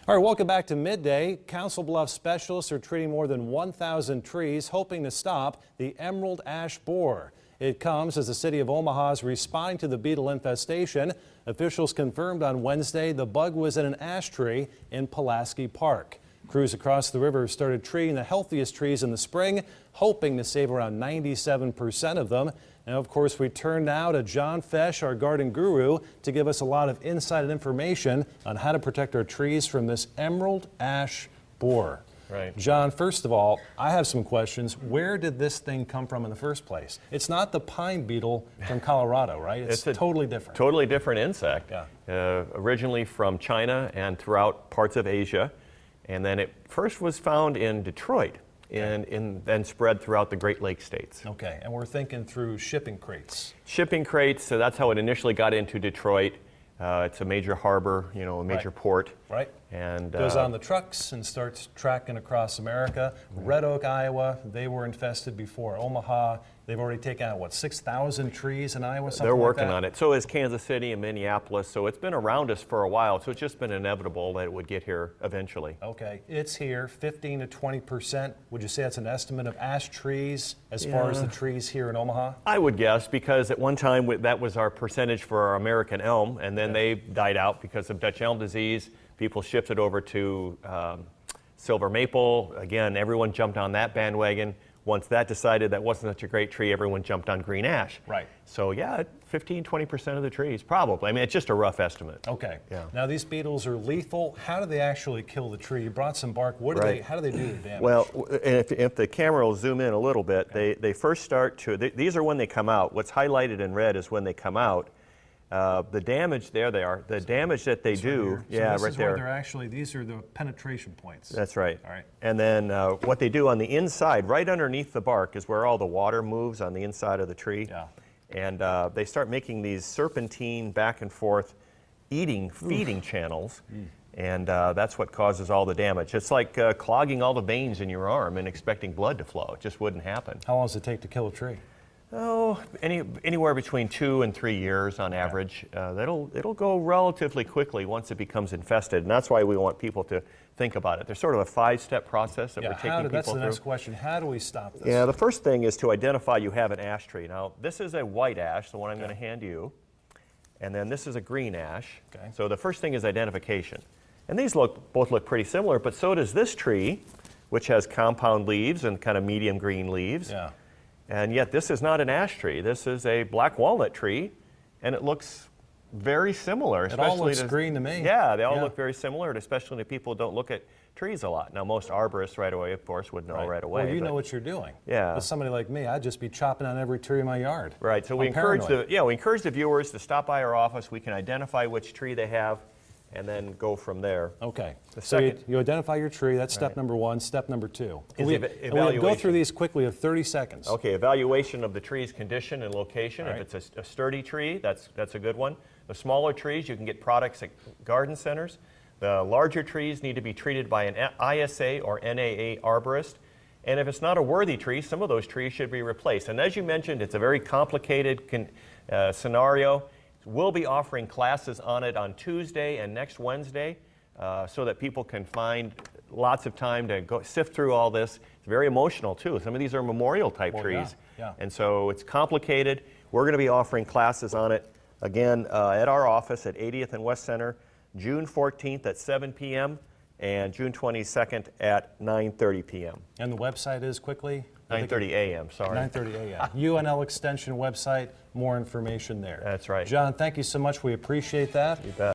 All right, welcome back to Midday. Council Bluffs specialists are treating more than 1,000 trees, hoping to stop the emerald ash borer. It comes as the city of Omaha is responding to the beetle infestation. Officials confirmed on Wednesday the bug was in an ash tree in Pulaski Park. Crews across the river started treating the healthiest trees in the spring, hoping to save around 97% of them. And of course, we turn now to John Fesh, our garden guru, to give us a lot of inside information on how to protect our trees from this emerald ash borer. Right. John, first of all, I have some questions. Where did this thing come from in the first place? It's not the pine beetle from Colorado, right? It's totally different. Totally different insect. Yeah. Originally from China and throughout parts of Asia. And then it first was found in Detroit and then spread throughout the Great Lakes states. Okay, and we're thinking through shipping crates. Shipping crates, so that's how it initially got into Detroit. It's a major harbor, you know, a major port. Right. And goes on the trucks and starts tracking across America. Red Oak, Iowa, they were infested before. Omaha, they've already taken out, what, 6,000 trees in Iowa, something They're working like that? on it. So is Kansas City and Minneapolis. So it's been around us for a while. So it's just been inevitable that it would get here eventually. Okay, it's here, 15 to 20%. Would you say that's an estimate of ash trees as far as the trees here in Omaha? I would guess, because at one time that was our percentage for our American elm, and then they died out because of Dutch elm disease. People shifted over to silver maple. Again, everyone jumped on that bandwagon. Once that decided that wasn't such a great tree, everyone jumped on green ash. Right. So yeah, 15–20% of the trees, probably. I mean, it's just a rough estimate. Okay. Yeah. Now these beetles are lethal. How do they actually kill the tree? You brought some bark. What do they? How do they do the damage? Well, if the camera will zoom in a little bit, they first start to. These are when they come out. What's highlighted in red is when they come out. The damage, there they are. The damage that they do, right yeah, this right is there. Where they're actually, these are the penetration points. That's right. All right. And then what they do on the inside, right underneath the bark, is where all the water moves on the inside of the tree. Yeah. And they start making these serpentine back and forth feeding channels. And that's what causes all the damage. It's like clogging all the veins in your arm and expecting blood to flow. It just wouldn't happen. How long does it take to kill a tree? Oh, anywhere between 2 and 3 years on average. It'll go relatively quickly once it becomes infested, and that's why we want people to think about it. There's sort of a 5-step process that we're taking people through. That's the next question. How do we stop this? Yeah, the first thing is to identify you have an ash tree. Now, this is a white ash, the one I'm going to hand you, and then this is a green ash. Okay. So the first thing is identification. And these both look pretty similar, but so does this tree, which has compound leaves and kind of medium green leaves. Yeah. And yet this is not an ash tree. This is a black walnut tree, and it looks very similar. It all looks green to me. Yeah, they all look very similar, and especially to people who don't look at trees a lot. Now, most arborists right away, of course, would know right away. Well, you know what you're doing. Yeah. But somebody like me, I'd just be chopping on every tree in my yard. Right, so we encourage the viewers to stop by our office. We can identify which tree they have, and then go from there. Okay. So you identify your tree. That's step number 1. Step number 2. We'll go through these quickly in 30 seconds. Okay, evaluation of the tree's condition and location. If it's a sturdy tree, that's a good one. The smaller trees, you can get products at garden centers. The larger trees need to be treated by an ISA or NAA arborist. And if it's not a worthy tree, some of those trees should be replaced. And as you mentioned, it's a very complicated scenario. We'll be offering classes on it on Tuesday and next Wednesday so that people can find lots of time to go sift through all this. It's very emotional too. Some of these are memorial type trees. Yeah. And so it's complicated. We're going to be offering classes on it again at our office at 80th and West Center, June 14th at 7 p.m. and June 22nd at 9:30 p.m. And the website is quickly? 9:30 a.m., sorry. 9:30 a.m. UNL Extension website, more information there. That's right. John, thank you so much. We appreciate that. You bet.